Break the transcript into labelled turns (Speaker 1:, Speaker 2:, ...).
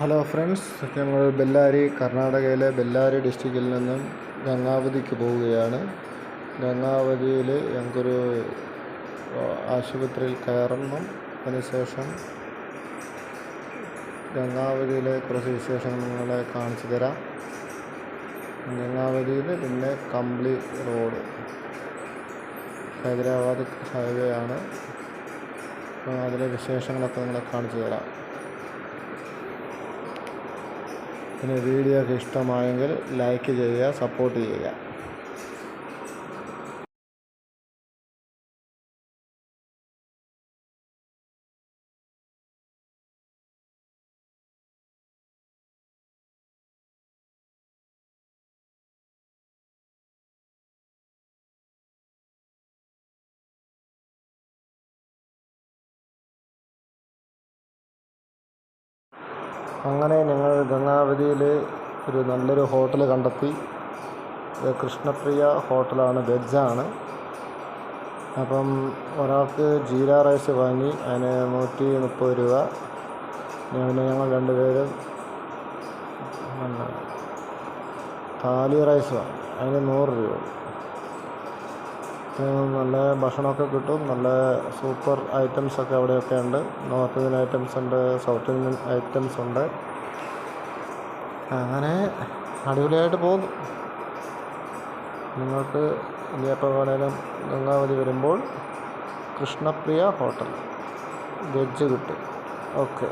Speaker 1: Hello friends, ഞങ്ങൾ ബെല്ലാരി, കർണാടകയിലെ ബെല്ലാരി ഡിസ്ട്രിക്റ്റിൽ നിന്നും ഗംഗാവതിക്ക് പോവുകയാണ്. ഗംഗാവതിയിൽ ഞങ്ങൾക്കൊരു ആശുപത്രിയിൽ കയറണം. അതിനുശേഷം ഗംഗാവതിയിലെ കുറച്ച് വിശേഷങ്ങൾ നിങ്ങളെ കാണിച്ചു തരാം. ഗംഗാവതിയിൽ പിന്നെ കംപ്ലി റോഡ്, ഹൈദരാബാദ് ഹൈവേ ആണ്. അതിലെ വിശേഷങ്ങളൊക്കെ നിങ്ങളെ കാണിച്ചു തരാം. പിന്നെ വീഡിയോ ഒക്കെ ഇഷ്ടമായെങ്കിൽ ലൈക്ക് ചെയ്യുക, സപ്പോർട്ട് ചെയ്യുക. അങ്ങനെ ഞങ്ങൾ ഗംഗാവതിയിൽ ഒരു നല്ലൊരു ഹോട്ടൽ കണ്ടെത്തി. കൃഷ്ണപ്രിയ ഹോട്ടലാണ്, വെജാണ്. അപ്പം ഒരാൾക്ക് ജീര റൈസ് വാങ്ങി, അതിന് 130 രൂപ. പിന്നെ ഞങ്ങൾ രണ്ടുപേരും താലി റൈസ് വാങ്ങി, അതിന് 100 രൂപ. നല്ല ഭക്ഷണമൊക്കെ കിട്ടും. നല്ല സൂപ്പർ ഐറ്റംസൊക്കെ അവിടെയൊക്കെ ഉണ്ട്. നോർത്ത് ഇന്ത്യൻ ഐറ്റംസ് ഉണ്ട്, സൗത്ത് ഇന്ത്യൻ ഐറ്റംസ് ഉണ്ട്. അങ്ങനെ അടിപൊളിയായിട്ട് പോകുന്നു. നിങ്ങൾക്ക് ഇനി എപ്പോൾ വേണേലും ഗംഗാവതി വരുമ്പോൾ കൃഷ്ണപ്രിയ ഹോട്ടൽ വെജ് കിട്ടും. ഓക്കെ.